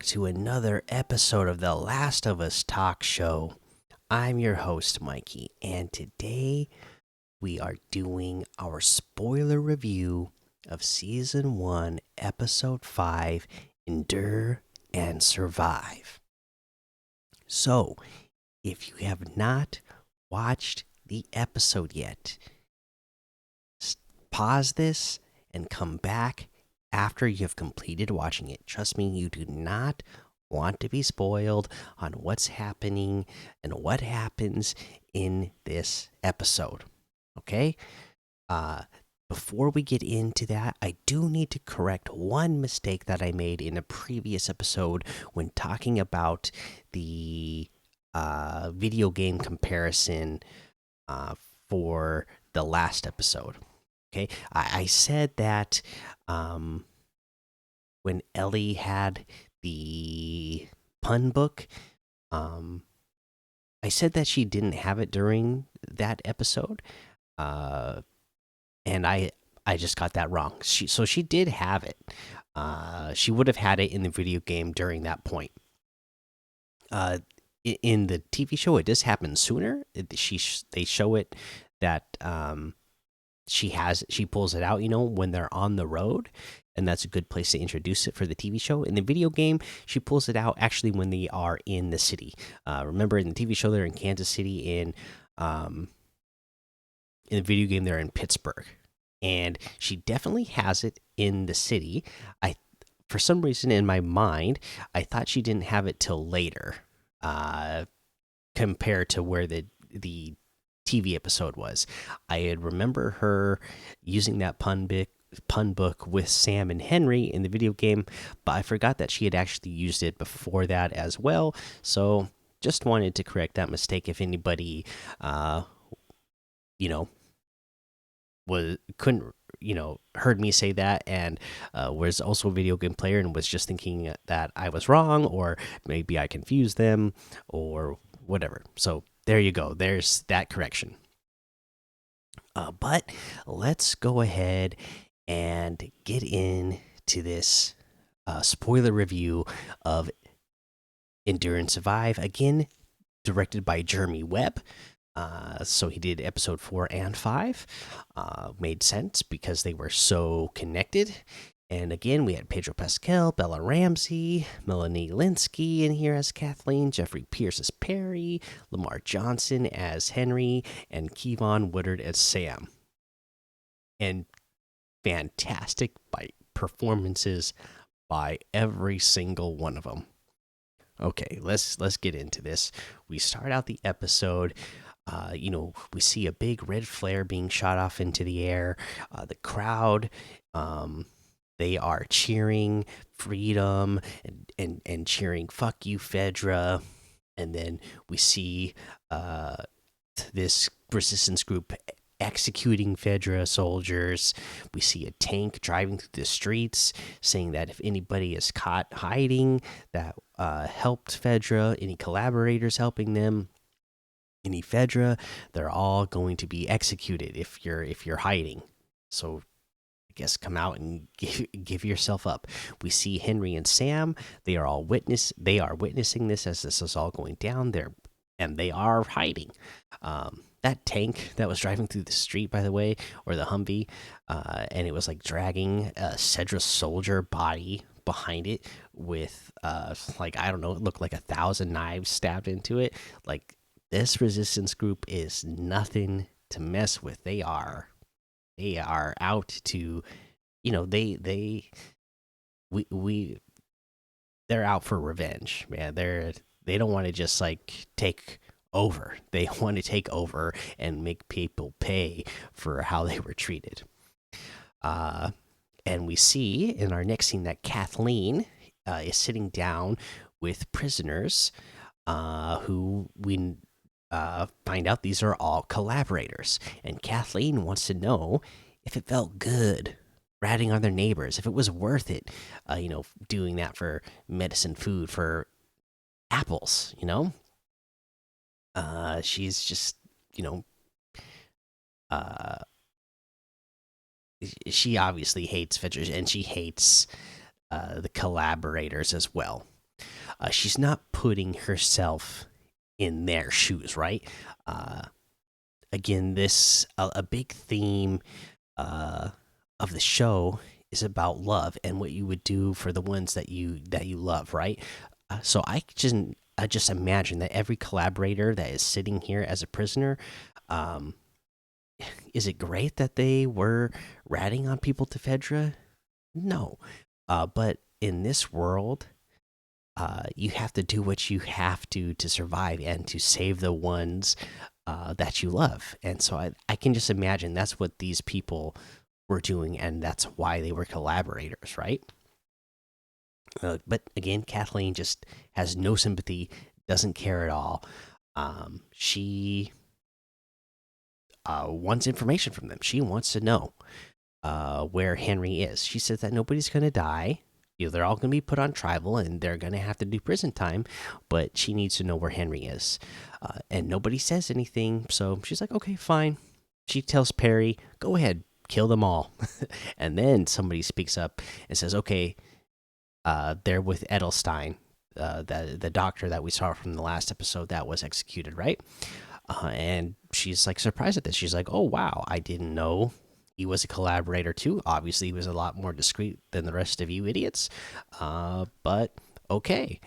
back to another episode of the Last of Us Talk Show. I'm your host, Mikey, and today we are doing our spoiler review of Season 1, Episode 5 Endure and Survive. So, if you have not watched the episode yet, pause this and come back after you've completed watching it. Trust me, you do not want to be spoiled on what's happening and what happens in this episode. Okay? Before we get into that, I do need to correct one mistake that I made in a previous episode when talking about the video game comparison for the last episode. Okay, I said that when Ellie had the pun book, I said that she didn't have it during that episode, and I just got that wrong. She did have it. She would have had it in the video game during that point. In the TV show, it does happen sooner. They show it that she pulls it out, when they're on the road, and that's a good place to introduce it for the TV show. In the video game, she pulls it out actually when they are in the city. Remember, in the TV show they're in Kansas City, in the video game they're in Pittsburgh, and she definitely has it in the city. For some reason in my mind, I thought she didn't have it till later, compared to where the TV episode was. I had remember her using that pun book with Sam and Henry in the video game, but I forgot that she had actually used it before that as well. So just wanted to correct that mistake. If anybody, couldn't heard me say that and was also a video game player and was just thinking that I was wrong, or maybe I confused them or whatever. So there you go. There's that correction. But let's go ahead and get into this spoiler review of Endure and Survive. Again, directed by Jeremy Webb. So he did episode 4 and 5. Made sense because they were so connected. And again, we had Pedro Pascal, Bella Ramsey, Melanie Linsky in here as Kathleen, Jeffrey Pierce as Perry, Lamar Johnson as Henry, and Kevon Woodard as Sam. And fantastic performances by every single one of them. Okay, let's get into this. We start out the episode. We see a big red flare being shot off into the air. The crowd, they are cheering freedom and cheering "fuck you, Fedra." And then we see this resistance group executing Fedra soldiers. We see a tank driving through the streets, saying that if anybody is caught hiding, that helped Fedra, any collaborators helping them, any Fedra, they're all going to be executed if you're hiding. So I guess come out and give yourself up. We see Henry and Sam. They are witnessing this as this is all going down there, and they are hiding. That tank that was driving through the street, by the way, or the Humvee, and it was like dragging a Cedra soldier body behind it with I don't know, it looked like 1,000 knives stabbed into it. Like, this resistance group is nothing to mess with. They are out to, they're out for revenge, man. They don't want to just take over. They want to take over and make people pay for how they were treated. And we see in our next scene that Kathleen is sitting down with prisoners who we find out these are all collaborators. And Kathleen wants to know if it felt good ratting on their neighbors, if it was worth it, doing that for medicine, food, for apples, she's just, she obviously hates Fedra, and she hates the collaborators as well. She's not putting herself in their shoes, right? Uh, Again, this a big theme uh, of the show is about love and what you would do for the ones that you love, right? So I just imagine that every collaborator that is sitting here as a prisoner, um, is it great that they were ratting on people to Fedra? No, but in this world, you have to do what you have to survive and to save the ones that you love. And so I can just imagine that's what these people were doing, and that's why they were collaborators, right? But again, Kathleen just has no sympathy, doesn't care at all. She wants information from them. She wants to know where Henry is. She says that nobody's going to die. You know, they're all going to be put on trial and they're going to have to do prison time, but she needs to know where Henry is. And nobody says anything, so she's like, okay, fine. She tells Perry, go ahead, kill them all. And then somebody speaks up and says, okay, they're with Edelstein, the doctor that we saw from the last episode that was executed, right? And she's like surprised at this. She's like, oh, wow, I didn't know he was a collaborator too. Obviously, he was a lot more discreet than the rest of you idiots. But okay.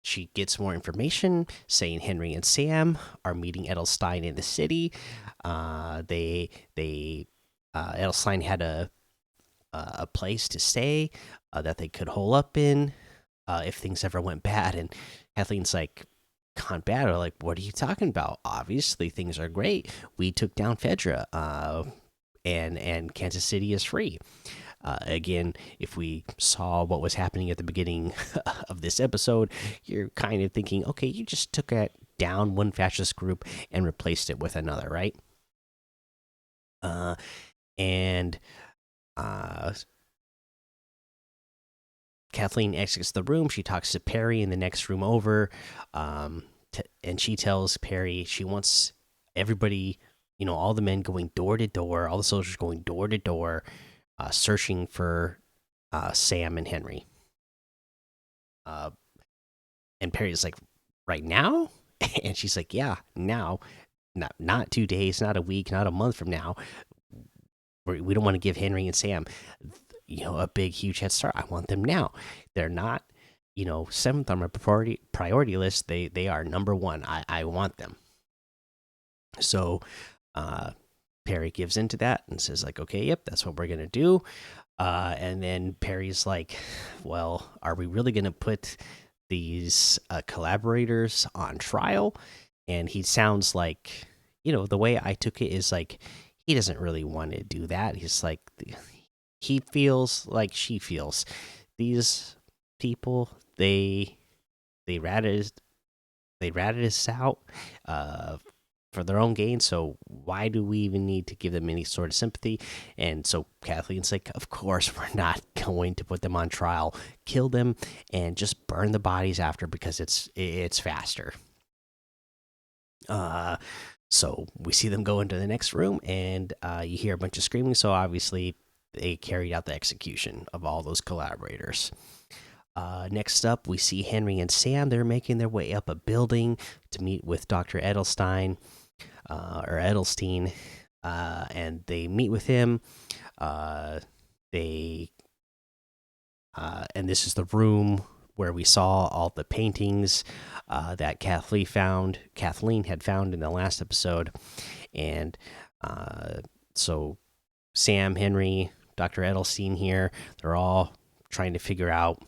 She gets more information saying Henry and Sam are meeting Edelstein in the city. They Edelstein had a place to stay that they could hole up in if things ever went bad. And Kathleen's like, gone bad? Or like, what are you talking about? Obviously, things are great. We took down Fedra, and Kansas City is free. Again, if we saw what was happening at the beginning of this episode, you're kind of thinking, okay, you just took down one fascist group and replaced it with another, right? And Kathleen exits the room. She talks to Perry in the next room over, and she tells Perry she wants everybody, all the men going door to door, all the soldiers going door to door, searching for Sam and Henry. And Perry's like, right now? And she's like, yeah, now. Not 2 days, not a week, not a month from now. We don't want to give Henry and Sam, a big, huge head start. I want them now. They're not, seventh on my priority list. They are number one. I want them. So Perry gives into that and says like, okay, yep, that's what we're gonna do. And then Perry's like, well, are we really gonna put these collaborators on trial? And he sounds like, the way I took it is like he doesn't really want to do that. He's like, he feels like she feels. These people, they ratted us out for their own gain. So why do we even need to give them any sort of sympathy? And so Kathleen's like, of course we're not going to put them on trial. Kill them and just burn the bodies after because it's faster. So we see them go into the next room, and you hear a bunch of screaming. So obviously they carried out the execution of all those collaborators. Next up, we see Henry and Sam. They're making their way up a building to meet with Dr. Edelstein, or Edelstein, and they meet with him. They and this is the room where we saw all the paintings that Kathleen had found in the last episode, and so Sam, Henry, Dr. Edelstein here, they're all trying to figure out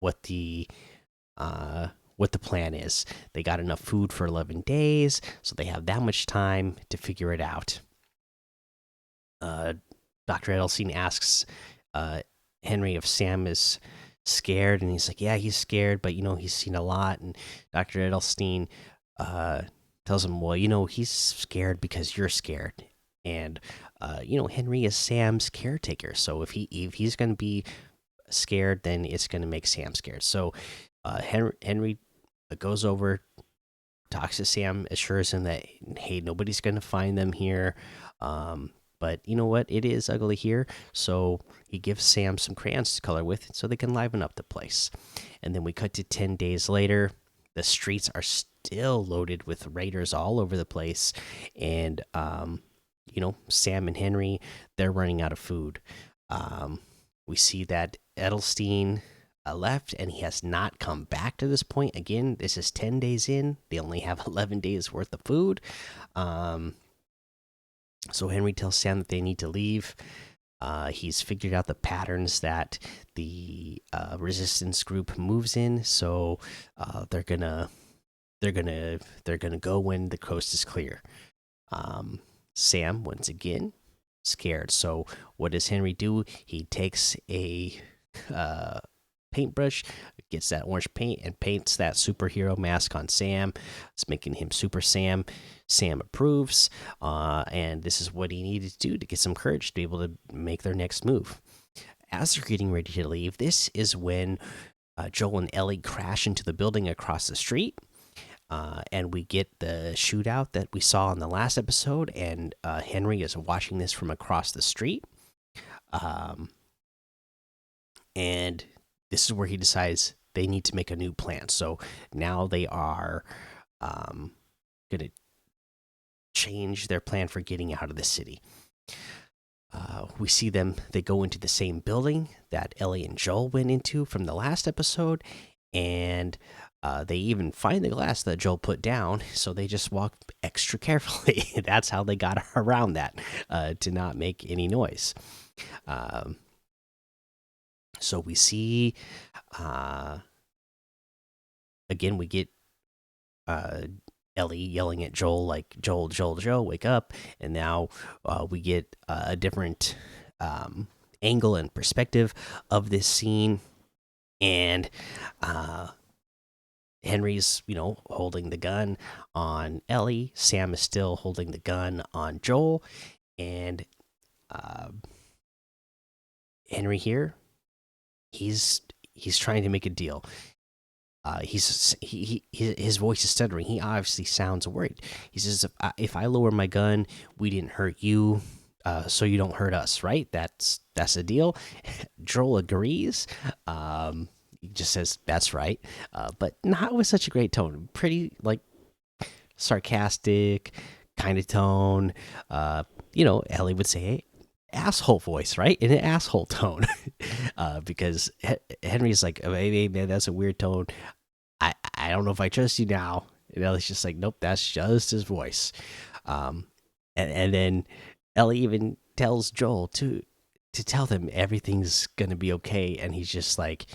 what the plan is. They got enough food for 11 days, so they have that much time to figure it out. Dr. Edelstein asks Henry if Sam is scared, and he's like, yeah, he's scared, but he's seen a lot. And Dr. Edelstein tells him, well, he's scared because you're scared. And Henry is Sam's caretaker, so if he's going to be scared, then it's going to make Sam scared. So Henry goes over, talks to Sam, assures him that, hey, nobody's going to find them here. but you know what? It is ugly here. So he gives Sam some crayons to color with so they can liven up the place. And then we cut to 10 days later. The streets are still loaded with raiders all over the place. And, Sam and Henry, they're running out of food. We see that Edelstein left and he has not come back to this point. Again, this is 10 days in. They only have 11 days worth of food. So Henry tells Sam that they need to leave. He's figured out the patterns that the resistance group moves in, so they're gonna go when the coast is clear. Sam once again scared. So what does Henry do? He takes a paintbrush, gets that orange paint, and paints that superhero mask on Sam. It's making him Super Sam. Sam approves, and this is what he needed to do to get some courage to be able to make their next move. As they're getting ready to leave, this is when Joel and Ellie crash into the building across the street. And we get the shootout that we saw in the last episode, and Henry is watching this from across the street. And this is where he decides they need to make a new plan. So now they are going to change their plan for getting out of the city. We see them, they go into the same building that Ellie and Joel went into from the last episode, and they even find the glass that Joel put down, so they just walk extra carefully. That's how they got around that, to not make any noise. So we see, again, we get Ellie yelling at Joel, like, Joel, Joel, Joel, wake up. And now we get a different angle and perspective of this scene. And Henry's, holding the gun on Ellie. Sam is still holding the gun on Joel. And Henry here, he's trying to make a deal. His voice is stuttering. He obviously sounds worried. He says, "If I lower my gun, we didn't hurt you, so you don't hurt us, right? That's the deal." Joel agrees. He just says, "That's right," but not with such a great tone. Pretty like sarcastic kind of tone. Ellie would say, "Hey, asshole voice," right? In an asshole tone. Because Henry's like, "Hey, man, that's a weird tone. I don't know if I trust you now." And Ellie's just like, "Nope, that's just his voice." And then Ellie even tells Joel to tell them everything's gonna be okay, and he's just like,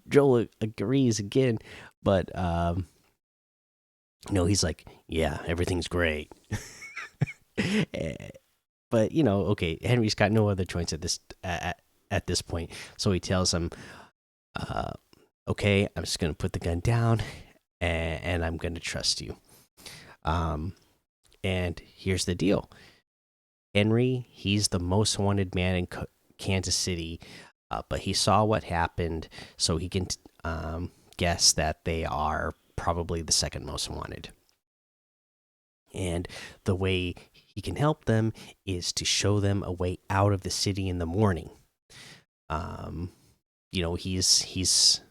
Joel agrees again, but he's like, "Yeah, everything's great." But okay, Henry's got no other choice at this point, so he tells him, "Okay, I'm just gonna put the gun down, and I'm gonna trust you." And here's the deal: Henry, he's the most wanted man in Kansas City, but he saw what happened, so he can guess that they are probably the second most wanted. And the way he can help them is to show them a way out of the city in the morning. He's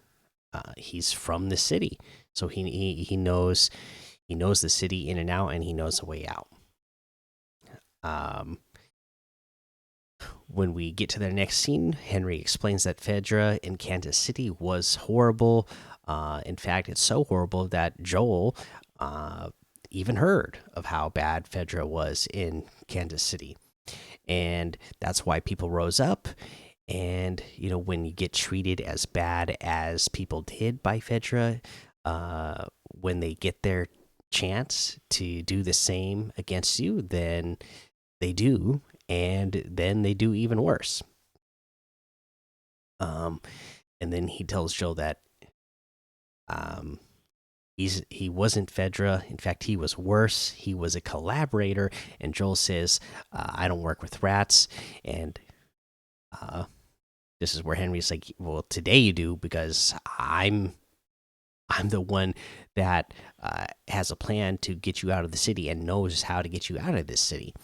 from the city, so he knows the city in and out, and he knows a way out. When we get to their next scene, Henry explains that Fedra in Kansas City was horrible. In fact, it's so horrible that Joel even heard of how bad Fedra was in Kansas City. And that's why people rose up. And, when you get treated as bad as people did by Fedra, when they get their chance to do the same against you, then they do. And then they do even worse. And then he tells Joel that he wasn't Fedra. In fact, he was worse. He was a collaborator. And Joel says, "I don't work with rats." And this is where Henry's like, "Well, today you do, because I'm the one that has a plan to get you out of the city and knows how to get you out of this city.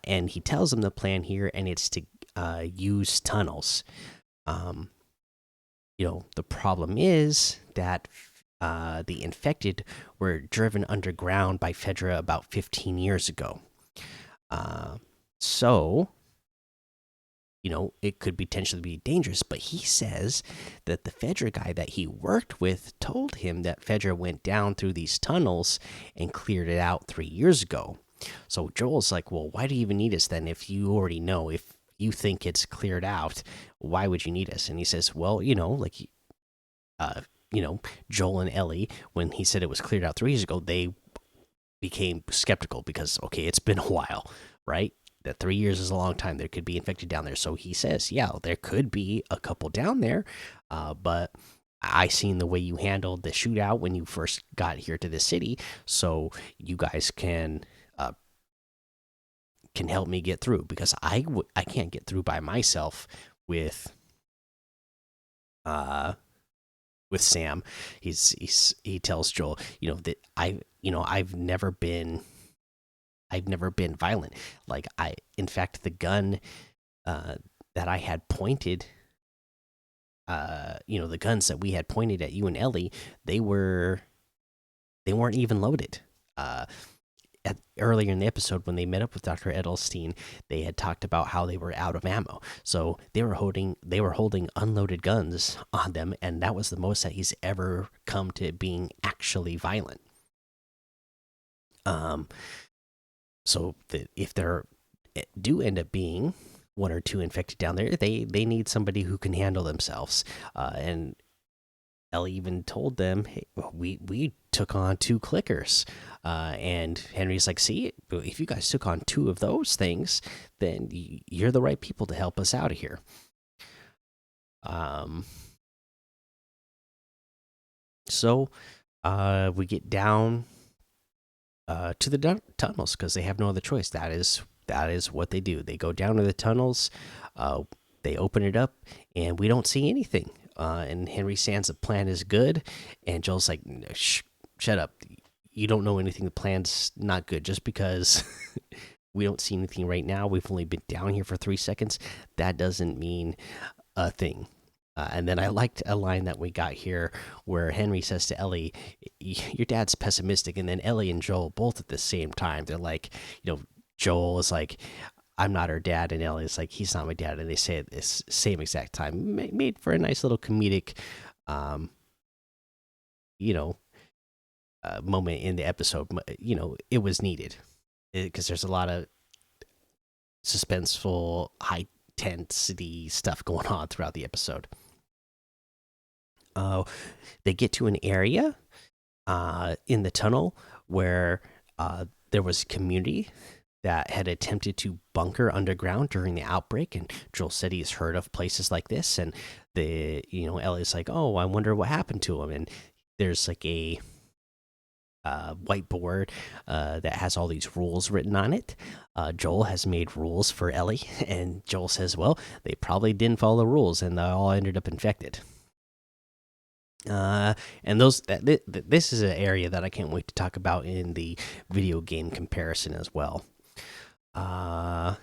And he tells them the plan here, and it's to use tunnels. Um, the problem is that the infected were driven underground by Fedra about 15 years ago. Uh, so, it could potentially be dangerous, but he says that the Fedra guy that he worked with told him that Fedra went down through these tunnels and cleared it out 3 years ago. So Joel's like, well, why do you even need us then if you already know? If you think it's cleared out, why would you need us? And he says, well, like, uh, Joel and Ellie, when he said it was cleared out 3 years ago, they became skeptical because, okay, it's been a while, right? That 3 years is a long time. There could be infected down there. So he says, yeah, there could be a couple down there, but I seen the way you handled the shootout when you first got here to the city, so you guys can help me get through because I can't get through by myself with uh Sam. He tells Joel, that I've never been violent. Like, in fact, the gun that I had pointed, the guns that we had pointed at you and Ellie, they weren't even loaded. Earlier in the episode, when they met up with Dr. Edelstein, they had talked about how they were out of ammo, so they were holding unloaded guns on them, and that was the most that he's ever come to being actually violent. So if there do end up being one or two infected down there, they need somebody who can handle themselves. And Ellie even told them, hey, we took on 2 clickers. And Henry's like, see, if you guys took on 2 of those things, then you're the right people to help us out of here. So we get down to the tunnels because they have no other choice. That is what they do. They go down to the tunnels. They open it up, and we don't see anything. And Henry Sands' plan is good, and Joel's like, no, shut up. You don't know anything. The plan's not good. Just because we don't see anything right now, we've only been down here for 3 seconds, that doesn't mean a thing. And then I liked a line that we got here where Henry says to Ellie, your dad's pessimistic. And then Ellie and Joel both at the same time, they're like, Joel is like, I'm not her dad. And Ellie's like, he's not my dad. And they say it this same exact time. Made for a nice little comedic, moment in the episode. It was needed because there's a lot of suspenseful, high intensity stuff going on throughout the episode. They get to an area in the tunnel where there was community that had attempted to bunker underground during the outbreak, and Joel said he's heard of places like this, and Ellie's like, oh, I wonder what happened to him, and there's like a whiteboard that has all these rules written on it. Joel has made rules for Ellie, and Joel says, well, they probably didn't follow the rules, and they all ended up infected. And this is an area that I can't wait to talk about in the video game comparison as well. While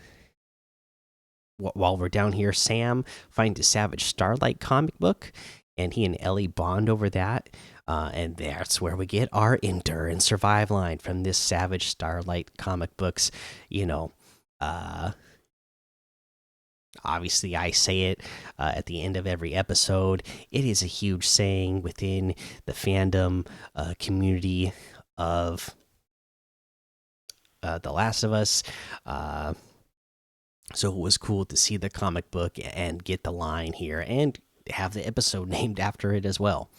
we're down here, Sam finds a Savage Starlight comic book, and he and Ellie bond over that. And that's where we get our endure and survive line from this Savage Starlight comic books. Obviously, I say it at the end of every episode. It is a huge saying within the fandom community of The Last of Us. So it was cool to see the comic book and get the line here and have the episode named after it as well.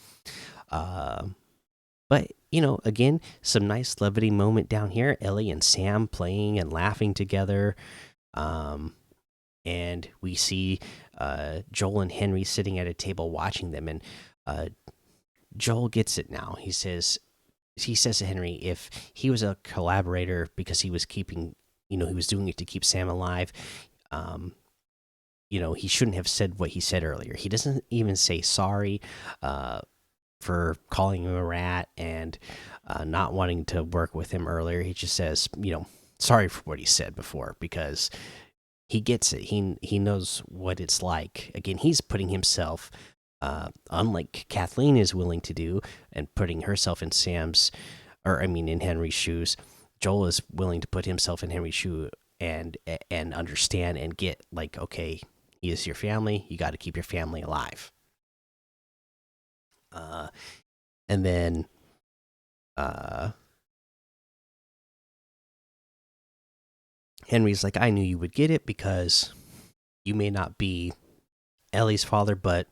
But again, some nice levity moment down here. Ellie and Sam playing and laughing together. And we see Joel and Henry sitting at a table watching them, and Joel gets it now. He says to Henry, if he was a collaborator because he was keeping, he was doing it to keep Sam alive, he shouldn't have said what he said earlier. He doesn't even say sorry for calling him a rat and not wanting to work with him earlier. He just says, sorry for what he said before, because he gets it. He knows what it's like. Again, he's putting himself, unlike Kathleen is willing to do, and putting herself in in Henry's shoes. Joel is willing to put himself in Henry's shoe and understand and get, like, okay, he is your family. You got to keep your family alive. And then Henry's like, I knew you would get it because you may not be Ellie's father, but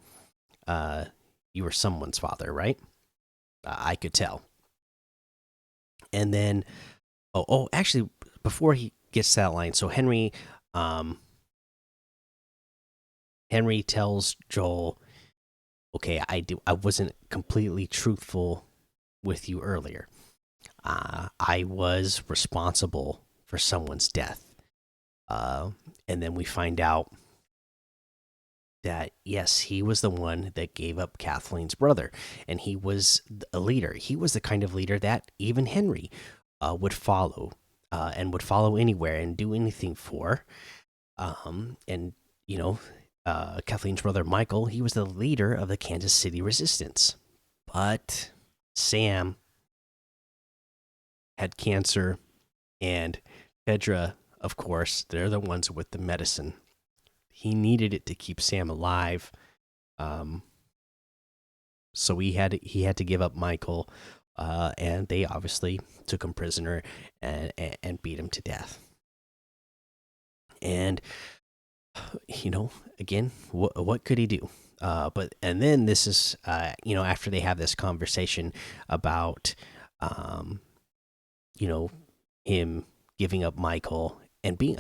you were someone's father, right? I could tell. And then, actually, before he gets to that line, so Henry tells Joel, okay, I wasn't completely truthful with you earlier. I was responsible for someone's death. And then we find out that, yes, he was the one that gave up Kathleen's brother, and he was a leader. He was the kind of leader that even Henry would follow, and would follow anywhere and do anything for. And Kathleen's brother Michael, he was the leader of the Kansas City Resistance. But Sam had cancer, and Fedra, of course, they're the ones with the medicine. He needed it to keep Sam alive, so he had to give up Michael, and they obviously took him prisoner and beat him to death. And again, what could he do? And then this is after they have this conversation about him giving up Michael and being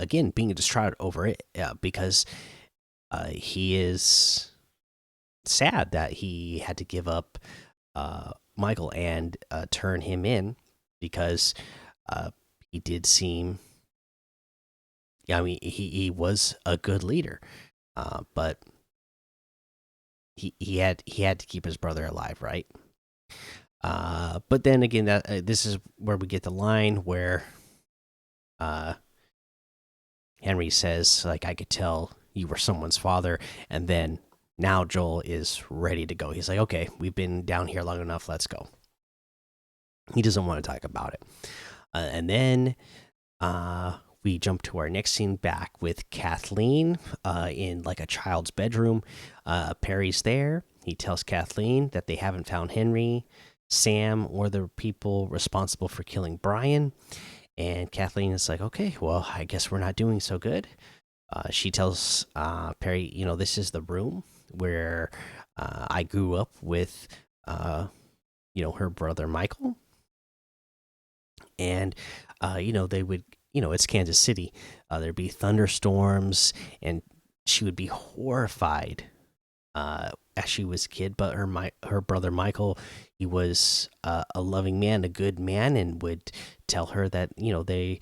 distraught over it, because he is sad that he had to give up Michael and turn him in, because he did seem, he was a good leader, but he had to keep his brother alive, right? But then again, this is where we get the line where Henry says, like, I could tell you were someone's father. And then now Joel is ready to go. He's like, okay, we've been down here long enough. Let's go. He doesn't want to talk about it. And then we jump to our next scene back with Kathleen in like a child's bedroom. Perry's there. He tells Kathleen that they haven't found Henry, Sam, or the people responsible for killing Brian. And Kathleen is like, okay, well, I guess we're not doing so good. She tells Perry, this is the room where I grew up with, her brother Michael. And, they would, it's Kansas City. There'd be thunderstorms, and she would be horrified as she was a kid. But her brother Michael, he was a loving man, a good man, and would tell her that they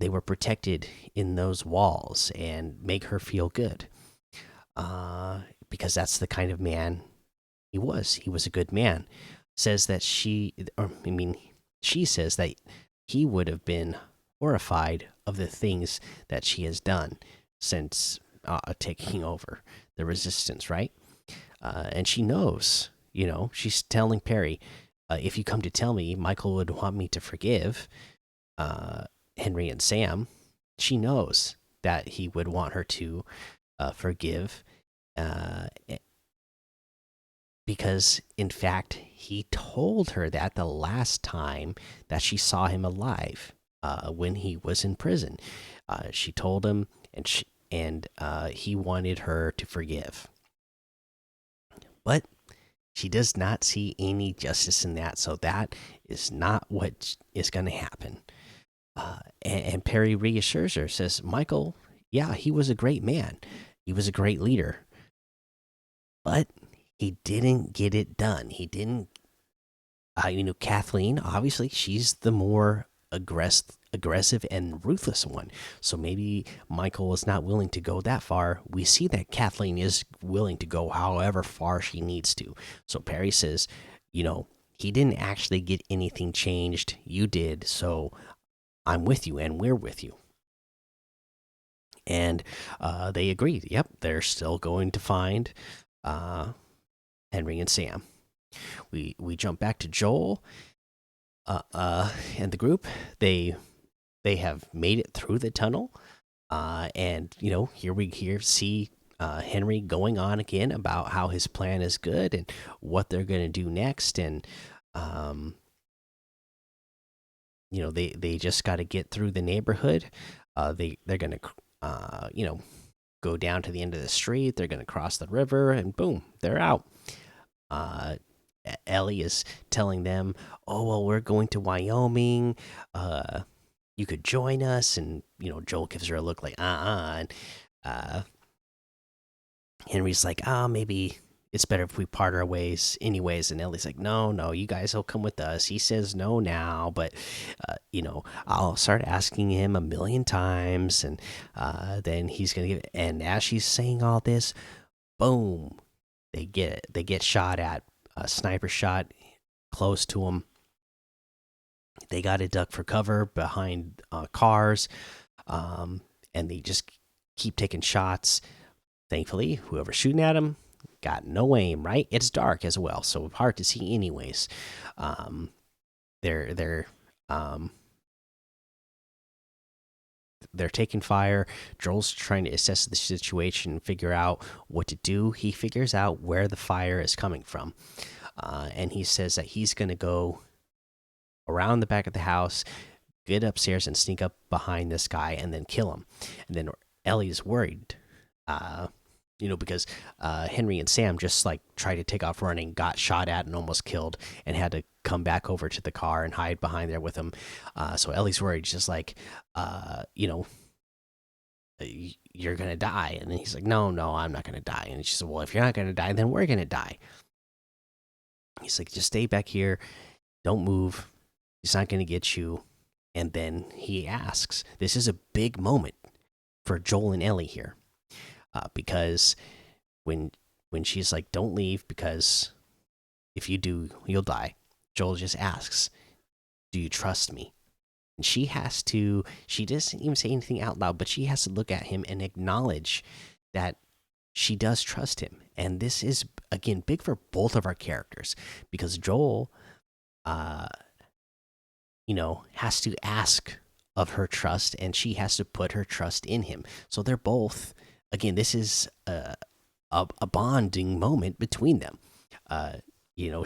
were protected in those walls and make her feel good, because that's the kind of man he was. He was a good man. Says that she says that he would have been horrified of the things that she has done since taking over the resistance, right? And she knows, she's telling Perry, if you come to tell me Michael would want me to forgive Henry and Sam, she knows that he would want her to forgive, because in fact he told her that the last time that she saw him alive, when he was in prison. She told him, and he wanted her to forgive, but she does not see any justice in that, so that is not what is going to happen. And Perry reassures her, says, Michael, yeah, he was a great man. He was a great leader. But he didn't get it done. He didn't, Kathleen, obviously, she's the more aggressive and ruthless one. So maybe Michael is not willing to go that far. We see that Kathleen is willing to go however far she needs to. So Perry says, you know, he didn't actually get anything changed. You did. So I'm with you and we're with you. And they agreed. Yep, they're still going to find uh, Henry and Sam. We jump back to Joel and the group. They they have made it through the tunnel, and here we see Henry going on again about how his plan is good and what they're going to do next, and um, they just got to get through the neighborhood. They're going to go down to the end of the street. They're going to cross the river, and boom, they're out. Uh, Ellie is telling them, "Oh well, we're going to Wyoming. You could join us." And Joel gives her a look like, And uh, Henry's like, maybe it's better if we part our ways anyways. And Ellie's like, no, no, you guys will come with us. He says no now, but I'll start asking him a million times, and then he's gonna give. And as she's saying all this, boom, they get shot at, a sniper shot close to them. They got to duck for cover behind cars, and they just keep taking shots. Thankfully, whoever's shooting at them got no aim. Right? It's dark as well, so hard to see. Anyways, um, they're um, they're taking fire. Joel's trying to assess the situation, figure out what to do. He figures out where the fire is coming from, and he says that he's going to go around the back of the house, get upstairs, and sneak up behind this guy, and then kill him. And then Ellie's worried. Because Henry and Sam just like tried to take off running, got shot at, and almost killed, and had to come back over to the car and hide behind there with him. So Ellie's worried, just like, you're gonna die. And then he's like, no, no, I'm not gonna die. And she said, well, if you're not gonna die, then we're gonna die. He's like, just stay back here, don't move. He's not gonna get you. And then he asks, this is a big moment for Joel and Ellie here. Because when she's like, "Don't leave because if you do, you'll die," Joel just asks, "Do you trust me?" And she has to. She doesn't even say anything out loud, but she has to look at him and acknowledge that she does trust him. And this is again big for both of our characters because Joel, uh, has to ask of her trust, and she has to put her trust in him. So they're both. Again, this is a bonding moment between them,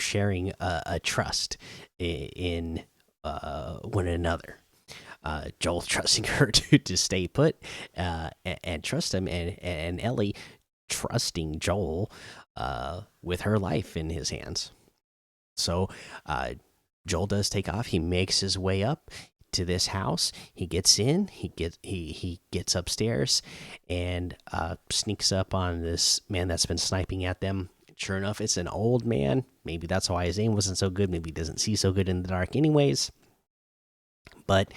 sharing a trust in one another. Joel trusting her to stay put and trust him, and Ellie trusting Joel with her life in his hands. So Joel does take off. He makes his way up to this house. He gets in. He gets upstairs and sneaks up on this man that's been sniping at them. Sure enough, it's an old man. Maybe that's why his aim wasn't so good. Maybe he doesn't see so good in the dark, anyways. But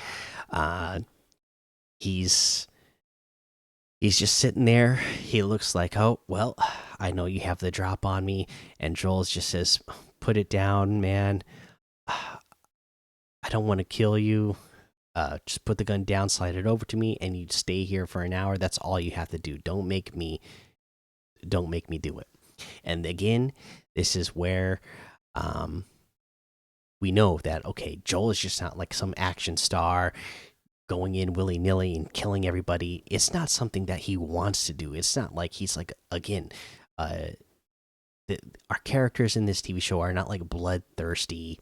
he's just sitting there. He looks like, oh well, I know you have the drop on me. And Joel just says, "Put it down, man. I don't want to kill you. Just put the gun down, slide it over to me, and you stay here for an hour. That's all you have to do. Don't make me do it." And again, this is where we know that okay, Joel is just not like some action star going in willy nilly and killing everybody. It's not something that he wants to do. It's not like he's like again, our characters in this TV show are not like bloodthirsty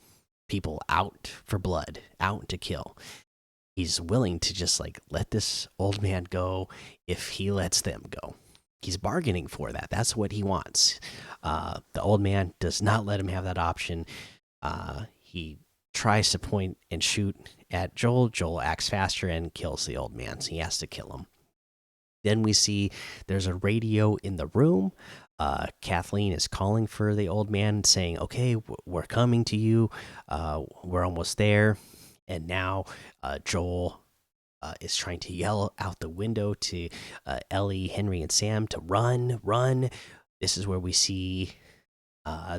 people out for blood, out to kill. He's willing to just like let this old man go if he lets them go. He's bargaining for that. That's what he wants. The old man does not let him have that option. He tries to point and shoot at Joel. Joel acts faster and kills the old man. So he has to kill him. Then we see there's a radio in the room. Kathleen is calling for the old man, saying, "Okay, we're coming to you. We're almost there." And now Joel is trying to yell out the window to Ellie, Henry, and Sam to run, run. This is where we see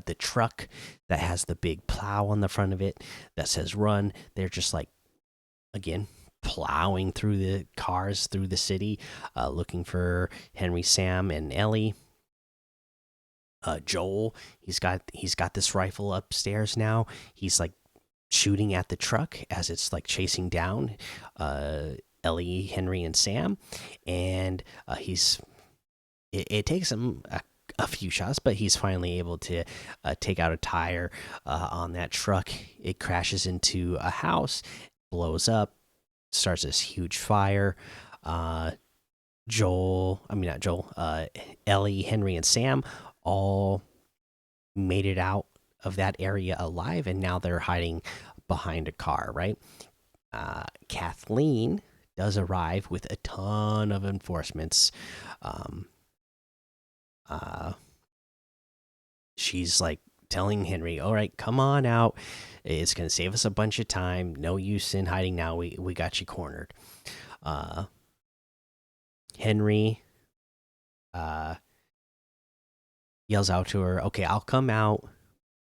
The truck that has the big plow on the front of it that says run, they're just like, again, plowing through the cars through the city, looking for Henry, Sam, and Ellie. Joel, he's got this rifle upstairs now. He's like shooting at the truck as it's like chasing down Ellie, Henry, and Sam, and it takes him a few shots, but he's finally able to take out a tire on that truck. It crashes into a house, blows up, starts this huge fire. I mean, not Joel, Ellie, Henry, and Sam all made it out of that area alive, and now they're hiding behind a car, right? Kathleen does arrive with a ton of enforcements. Um, she's like telling Henry, "All right, come on out. It's gonna save us a bunch of time. No use in hiding now. We got you cornered." Uh, Henry uh, yells out to her, "Okay, I'll come out,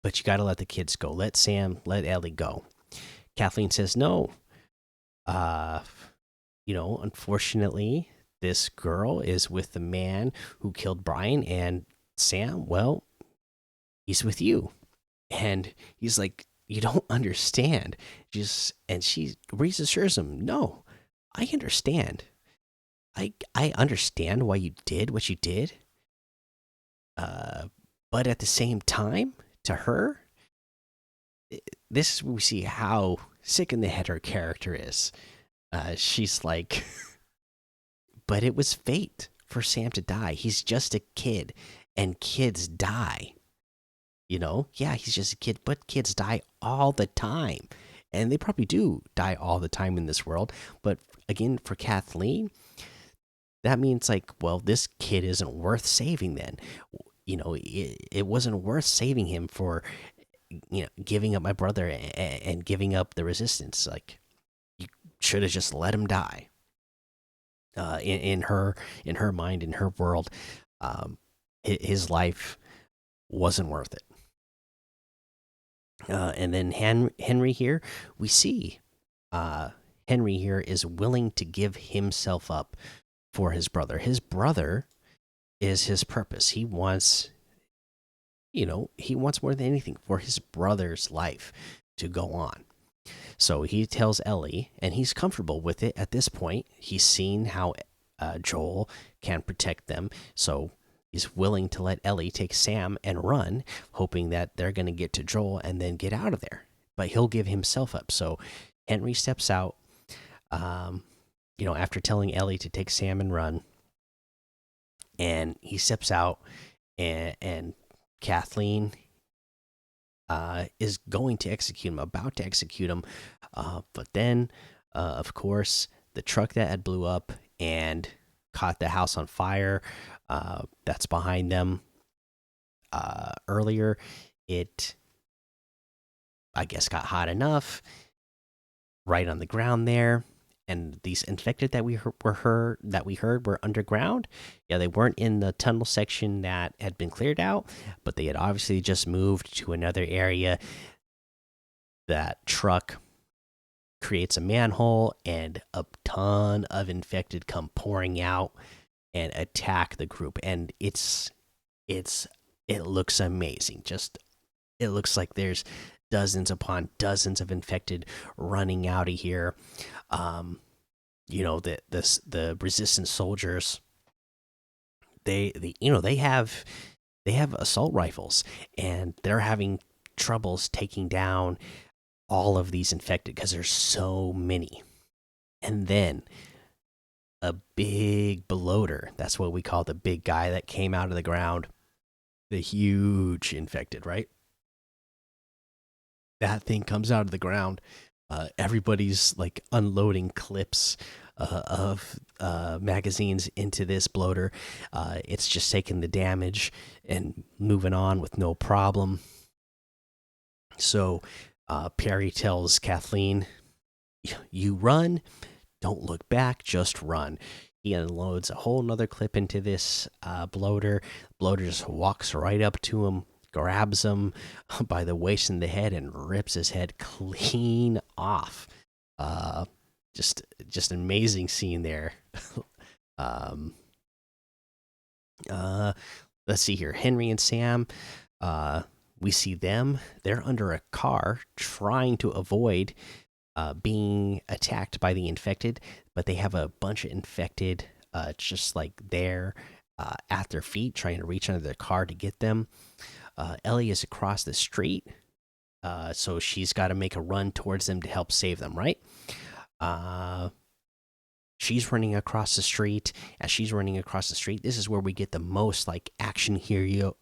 but you got to let the kids go. Let Sam, let Ellie go." Kathleen says, "No. Uh, unfortunately, this girl is with the man who killed Brian, and Sam, well, he's with you." And he's like, "You don't understand." And she reassures him, "No, I understand. I understand why you did what you did. Uh, but at the same time, to her, this we see how sick in the head her character is. She's like, but it was fate for Sam to die. He's just a kid, and kids die. Yeah, he's just a kid, but kids die all the time. And they probably do die all the time in this world. But again, for Kathleen, that means like, well, this kid isn't worth saving then. It wasn't worth saving him for, giving up my brother and giving up the resistance. Like, you should have just let him die. In her mind, in her world, his life wasn't worth it. And then Henry here, we see Henry here is willing to give himself up for his brother. His brother is his purpose. He wants more than anything for his brother's life to go on. So he tells Ellie, and he's comfortable with it at this point. He's seen how Joel can protect them, so he's willing to let Ellie take Sam and run, hoping that they're going to get to Joel and then get out of there. But he'll give himself up. So Henry steps out, after telling Ellie to take Sam and run, and he steps out, and Kathleen is going to execute him, about to execute him. But then, of course, the truck that had blew up and caught the house on fire, that's behind them. Earlier, it, I guess, got hot enough right on the ground there. And these infected that we heard were underground. Yeah, they weren't in the tunnel section that had been cleared out, but they had obviously just moved to another area. That truck creates a manhole, and a ton of infected come pouring out and attack the group. And it looks amazing. It looks like there's dozens upon dozens of infected running out of here. The resistance soldiers, they have assault rifles, and they're having troubles taking down all of these infected because there's so many. And then a big bloater, that's what we call the big guy that came out of the ground, the huge infected, right? That thing comes out of the ground. Everybody's like unloading clips of magazines into this bloater. It's just taking the damage and moving on with no problem. So Perry tells Kathleen, "You run, don't look back, just run." He unloads a whole nother clip into this bloater. Bloater just walks right up to him, grabs him by the waist and the head and rips his head clean off. Uh, just an amazing scene there. um, uh, let's see here. Henry and Sam. We see them. They're under a car trying to avoid being attacked by the infected, but they have a bunch of infected just like there at their feet, trying to reach under their car to get them. Ellie is across the street, so she's got to make a run towards them to help save them, right? Uh, she's running across the street. As she's running across the street, this is where we get the most like action hero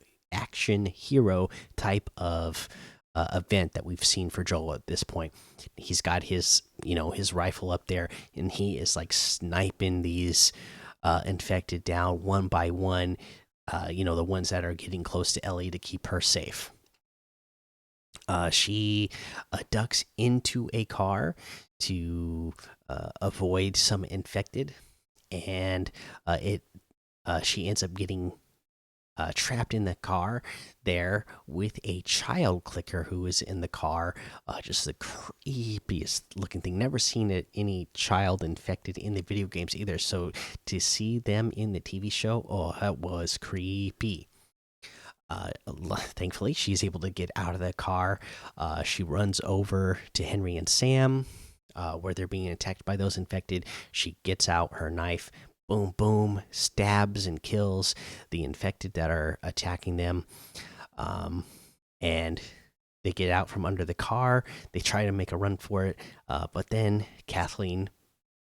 type of event that we've seen for Joel at this point. He's got his his rifle up there, and he is like sniping these infected down one by one. The ones that are getting close to Ellie to keep her safe. She ducks into a car to avoid some infected, and it she ends up getting trapped in the car there with a child clicker who is in the car. Just the creepiest looking thing. Never seen any child infected in the video games either. So to see them in the TV show, oh, that was creepy. Thankfully, she's able to get out of the car. She runs over to Henry and Sam, where they're being attacked by those infected. She gets out her knife, boom, boom, stabs and kills the infected that are attacking them. And they get out from under the car. They try to make a run for it, but then Kathleen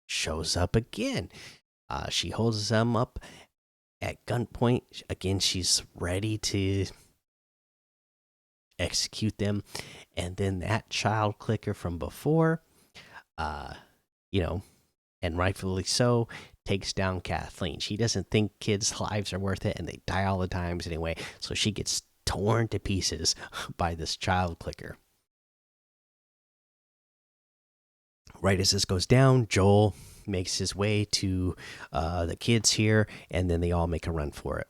shows up again. She holds them up at gunpoint. Again, she's ready to execute them. And then that child clicker from before, uh, and rightfully so, takes down Kathleen. She doesn't think kids' lives are worth it, and they die all the times anyway. So she gets torn to pieces by this child clicker. Right as this goes down, Joel makes his way to the kids here, and then they all make a run for it.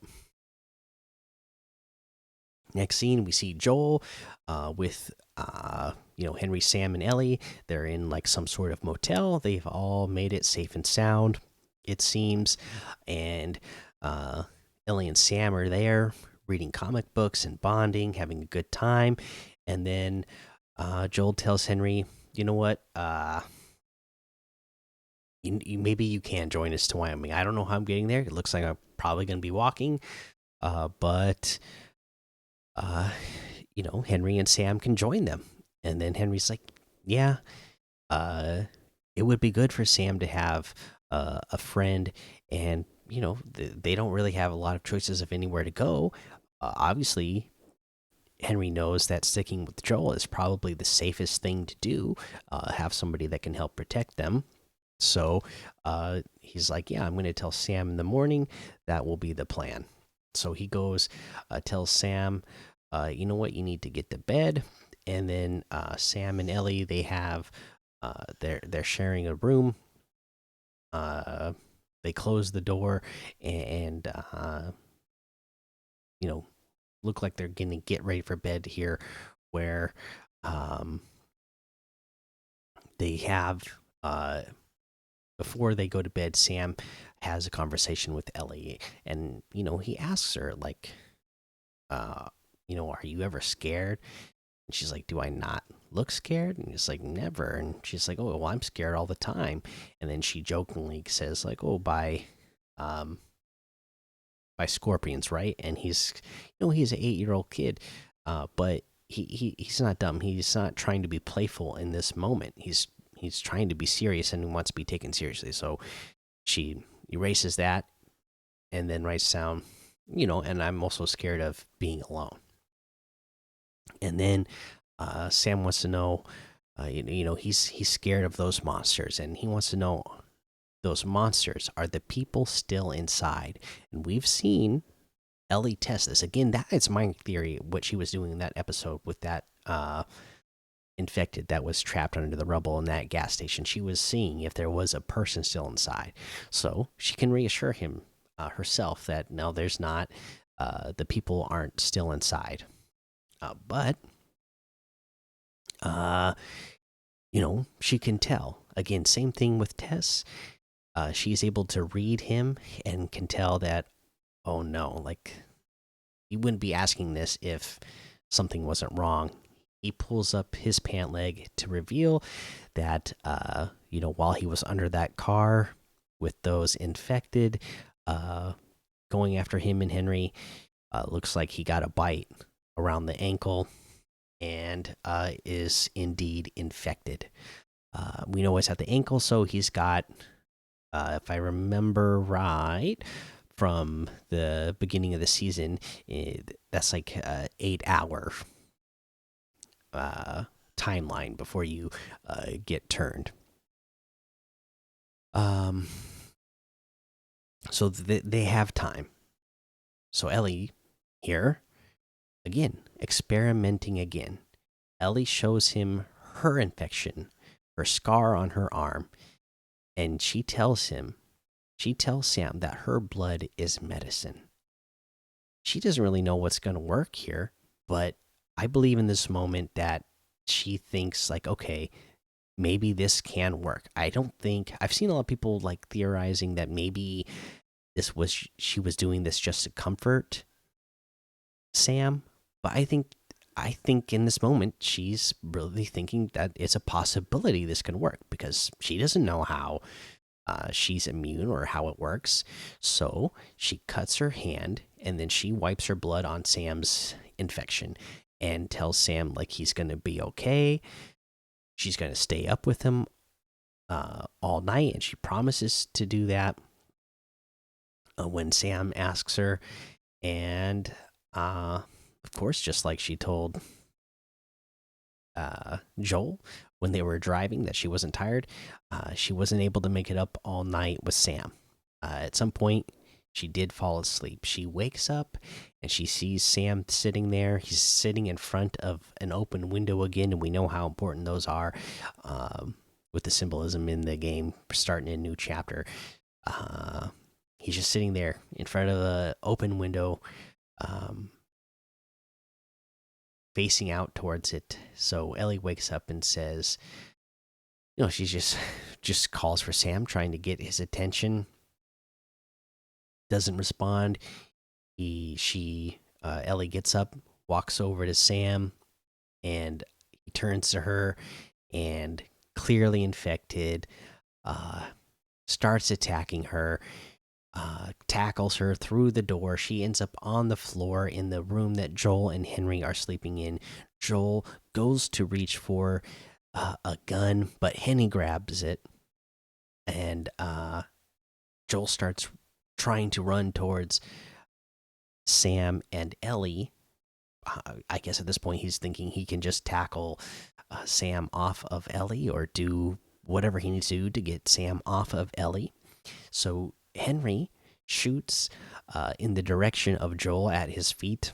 Next scene, we see Joel with Henry, Sam, and Ellie. They're in like some sort of motel. They've all made it safe and sound, it seems. And Ellie and Sam are there reading comic books and bonding, having a good time. And then Joel tells Henry, you know what? Maybe you can join us to Wyoming. I don't know how I'm getting there. It looks like I'm probably going to be walking. But Henry and Sam can join them. And then Henry's like, yeah, it would be good for Sam to have a friend. And, they don't really have a lot of choices of anywhere to go. Obviously, Henry knows that sticking with Joel is probably the safest thing to do, have somebody that can help protect them. So he's like, yeah, I'm going to tell Sam in the morning. That will be the plan. So he goes, tells Sam, you know what, you need to get to bed. And then Sam and Ellie, they have they're sharing a room. They close the door and look like they're going to get ready for bed here, where they have before they go to bed, Sam has a conversation with Ellie, and he asks her like, are you ever scared? And she's like, do I not look scared? And he's like, never. And she's like, oh, well, I'm scared all the time. And then she jokingly says like, oh, by scorpions, right? And he's he's an 8-year-old kid, but he's not dumb. He's not trying to be playful in this moment. He's trying to be serious and wants to be taken seriously. So she erases that and then writes down, and I'm also scared of being alone. And then Sam wants to know, he's scared of those monsters, and he wants to know, those monsters, are the people still inside? And we've seen Ellie test this. Again, that is my theory, what she was doing in that episode with that infected that was trapped under the rubble in that gas station. She was seeing if there was a person still inside, so she can reassure him herself that no, there's not. The people aren't still inside. But uh, she can tell. Again, same thing with Tess. She's able to read him and can tell that, oh no, like he wouldn't be asking this if something wasn't wrong. He pulls up his pant leg to reveal that, while he was under that car with those infected, uh, going after him and Henry, looks like he got a bite around the ankle and is indeed infected. We know it's at the ankle, so he's got, if I remember right, from the beginning of the season, that's like 8 hour uh, timeline before you get turned. Um, so they have time. So Ellie here again, experimenting again. Ellie shows him her infection, her scar on her arm, and she tells Sam that her blood is medicine. She doesn't really know what's going to work here, but I believe in this moment that she thinks like, okay, maybe this can work. I don't think I've seen a lot of people like theorizing that maybe she was doing this just to comfort Sam, but I think in this moment she's really thinking that it's a possibility this can work because she doesn't know how she's immune or how it works. So she cuts her hand and then she wipes her blood on Sam's infection and tells Sam like he's going to be okay. She's going to stay up with him all night, and she promises to do that when Sam asks her. And of course, just like she told Joel when they were driving that she wasn't tired, she wasn't able to make it up all night with Sam. At some point, she did fall asleep. She wakes up and she sees Sam sitting there. He's sitting in front of an open window again, and we know how important those are with the symbolism in the game starting a new chapter. He's just sitting there in front of the open window, um, facing out towards it. So Ellie wakes up and says, she's just calls for Sam, trying to get his attention. Doesn't respond. Ellie gets up, walks over to Sam, and he turns to her, and clearly infected, starts attacking her. Tackles her through the door. She ends up on the floor in the room that Joel and Henry are sleeping in. Joel goes to reach for a gun, but Henry grabs it, and Joel starts trying to run towards Sam and Ellie. I guess at this point he's thinking he can just tackle Sam off of Ellie or do whatever he needs to do to get Sam off of Ellie. So Henry shoots in the direction of Joel at his feet.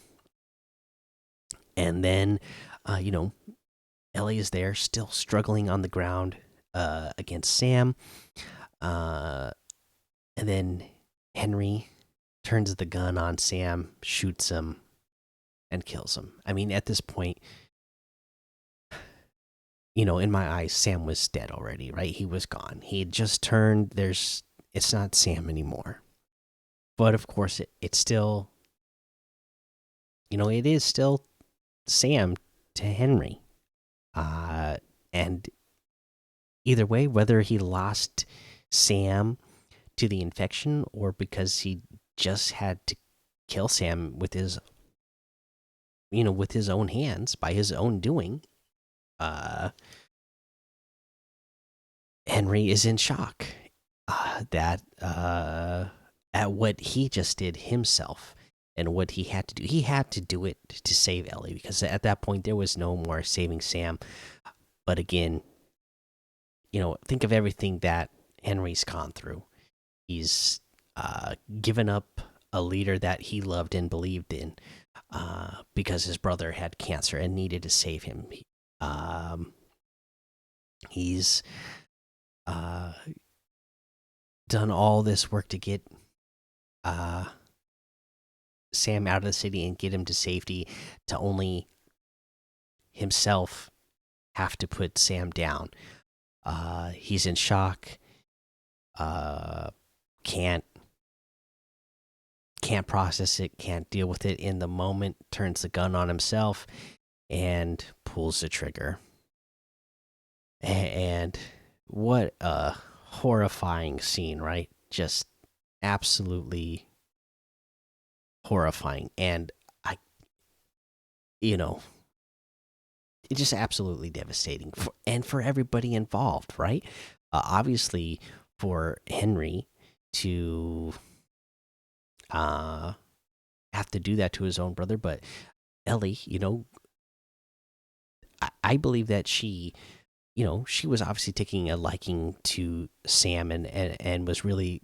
And then, Ellie is there still struggling on the ground against Sam. And then Henry turns the gun on Sam, shoots him, and kills him. I mean, at this point, in my eyes, Sam was dead already, right? He was gone. He had just turned. It's not Sam anymore. But of course, it's still, it is still Sam to Henry. And either way, whether he lost Sam to the infection or because he just had to kill Sam with his, with his own hands by his own doing, Henry is in shock that at what he just did himself and what he had to do. He had to do it to save Ellie because at that point there was no more saving Sam. But again, think of everything that Henry's gone through. He's given up a leader that he loved and believed in because his brother had cancer and needed to save him. He's done all this work to get Sam out of the city and get him to safety, to only himself have to put Sam down. He's in shock. Uh, can't can't process it. Can't deal with it in the moment. Turns the gun on himself and pulls the trigger. And what a horrifying scene, right? Just absolutely horrifying. And I, you know, it's just absolutely devastating for everybody involved, right? Obviously, for Henry to uh, have to do that to his own brother, but Ellie, I believe that she was obviously taking a liking to Sam and was really,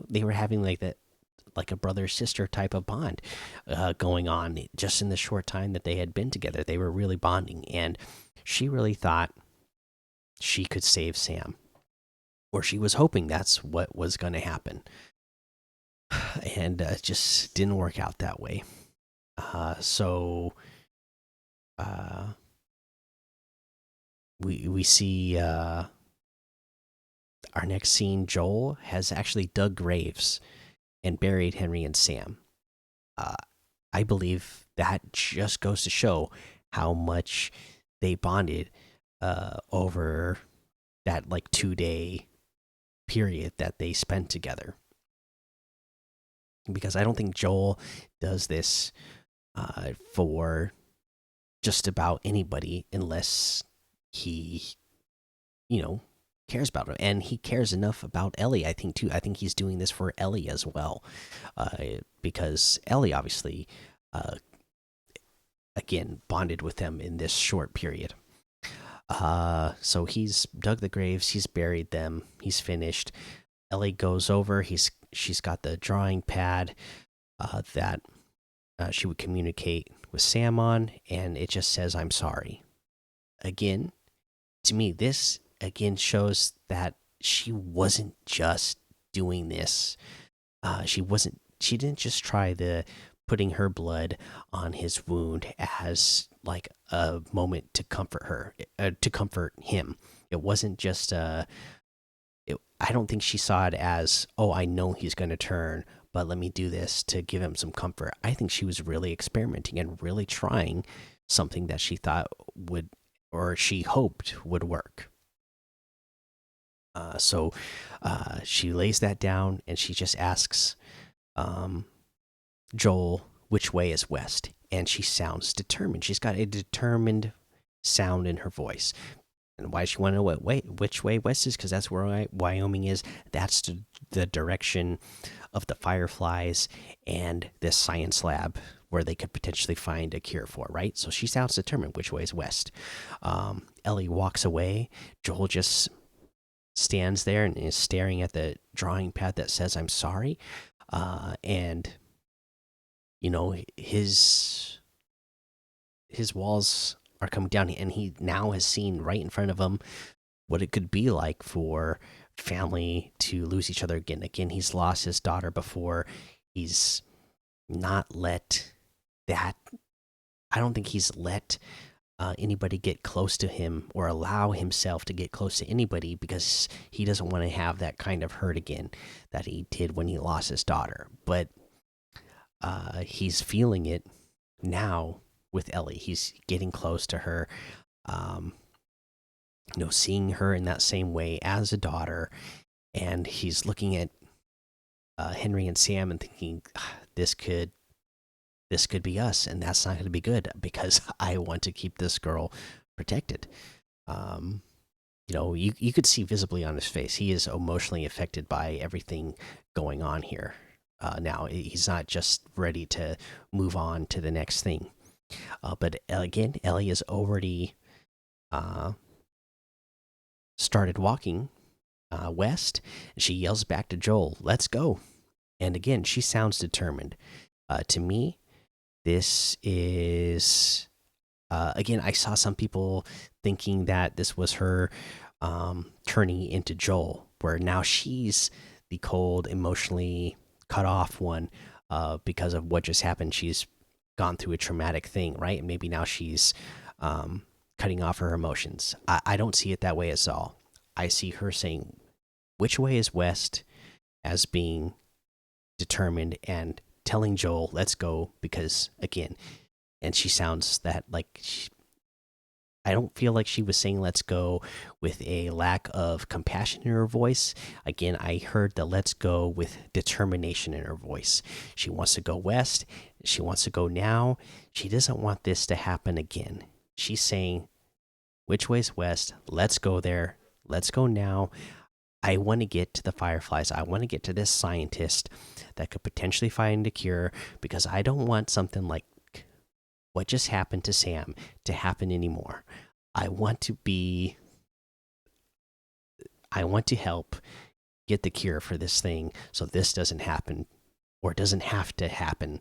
they were having like that, like a brother sister type of bond going on just in the short time that they had been together. They were really bonding, and she really thought she could save Sam, or she was hoping that's what was going to happen, and it just didn't work out that way. So we see our next scene. Joel has actually dug graves and buried Henry and Sam. Uh, I believe that just goes to show how much they bonded over that like 2 day period that they spent together. Because I don't think Joel does this for just about anybody unless he, you know, cares about him, and he cares enough about Ellie. I think too. I think he's doing this for Ellie as well, because Ellie obviously, uh, again, bonded with them in this short period. So he's dug the graves, he's buried them, he's finished. Ellie goes over. She's got the drawing pad that she would communicate with Sam on, and it just says, "I'm sorry." Again, to me, this again shows that she wasn't just doing this. She wasn't. She didn't just try the putting her blood on his wound as like a moment to comfort her, to comfort him. It wasn't just I don't think she saw it as, oh, I know he's going to turn, but let me do this to give him some comfort. I think she was really experimenting and really trying something that she thought would, or she hoped would work. So she lays that down and she just asks Joel which way is west, and she sounds determined. She's got a determined sound in her voice. And why she want to know which way west is? Because that's where Wyoming is. That's the direction of the fireflies and this science lab where they could potentially find a cure for. Right. So she sounds determined which way is west. Ellie walks away. Joel just stands there and is staring at the drawing pad that says, "I'm sorry," and his walls are coming down, and he now has seen right in front of him what it could be like for family to lose each other again. Again, he's lost his daughter before. He's not let that. I don't think he's let anybody get close to him or allow himself to get close to anybody, because he doesn't want to have that kind of hurt again that he did when he lost his daughter. But he's feeling it now with Ellie. He's getting close to her, seeing her in that same way as a daughter, and he's looking at Henry and Sam and thinking, this could be us, and that's not going to be good because I want to keep this girl protected. You could see visibly on his face he is emotionally affected by everything going on here. Now he's not just ready to move on to the next thing. But again, Ellie has already started walking west. She yells back to Joel, "Let's go!" And again, she sounds determined. To me, this is again. I saw some people thinking that this was her turning into Joel, where now she's the cold, emotionally cut off one because of what just happened. She's gone through a traumatic thing, right? And maybe now she's cutting off her emotions. I don't see it that way at all. I see her saying, which way is west, as being determined and telling Joel, let's go, because again, and she sounds that like I don't feel like she was saying let's go with a lack of compassion in her voice. Again, I heard the let's go with determination in her voice. She wants to go west. She wants to go now. She doesn't want this to happen again. She's saying, which way's west? Let's go there. Let's go now. I want to get to the Fireflies. I want to get to this scientist that could potentially find a cure, because I don't want something like what just happened to Sam to happen anymore. I want to be, I want to help get the cure for this thing so this doesn't happen, or doesn't have to happen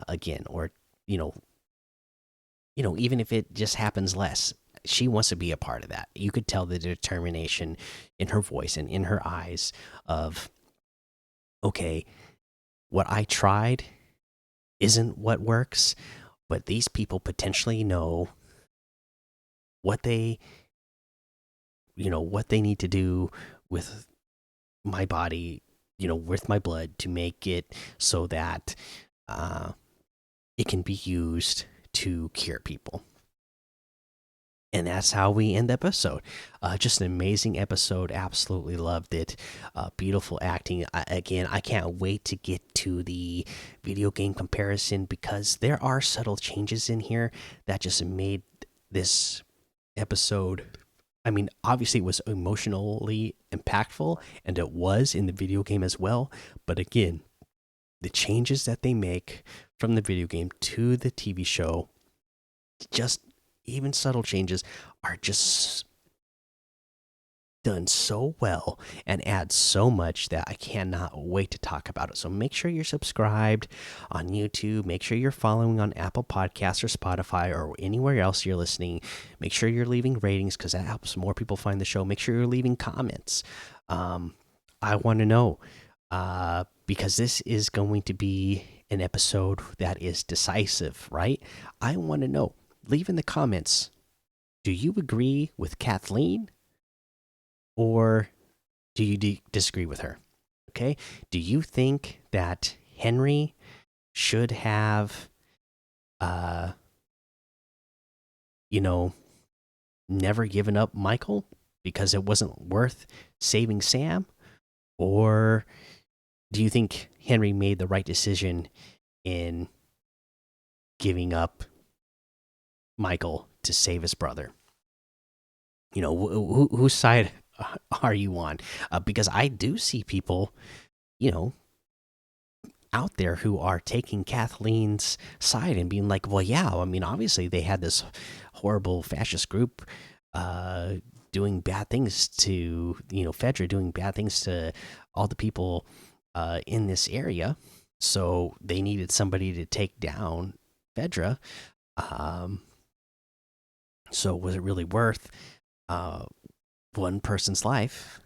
again, or you know, even if it just happens less. She wants to be a part of that. You could tell the determination in her voice and in her eyes of, okay, what I tried isn't what works, but these people potentially know what they, what they need to do with my body, with my blood, to make it so that it can be used to cure people. And that's how we end the episode. Just an amazing episode. Absolutely loved it. Beautiful acting. Again, I can't wait to get to the video game comparison, because there are subtle changes in here that just made this episode. I mean, obviously, it was emotionally impactful, and it was in the video game as well. But again, the changes that they make from the video game to the TV show, just even subtle changes, are just done so well and add so much that I cannot wait to talk about it. So make sure you're subscribed on YouTube. Make sure you're following on Apple Podcasts or Spotify or anywhere else you're listening. Make sure you're leaving ratings, because that helps more people find the show. Make sure you're leaving comments. I want to know, because this is going to be an episode that is decisive, right? I want to know. Leave in the comments, do you agree with Kathleen, or do you disagree with her? Okay. Do you think that Henry should have, uh, never given up Michael because it wasn't worth saving Sam? Or do you think Henry made the right decision in giving up Michael to save his brother? Whose side are you on? Because I do see people, you know, out there who are taking Kathleen's side and being like, well, yeah, I mean, obviously they had this horrible fascist group doing bad things to, Fedra doing bad things to all the people in this area. So they needed somebody to take down Fedra. So was it really worth one person's life?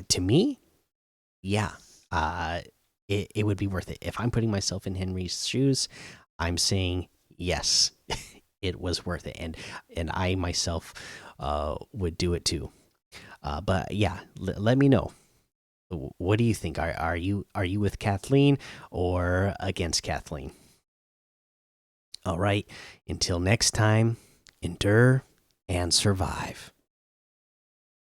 To me, yeah. It would be worth it. If I'm putting myself in Henry's shoes, I'm saying yes, it was worth it, and I myself would do it too. But yeah, let me know. What do you think? Are you with Kathleen or against Kathleen? All right. Until next time, endure and survive.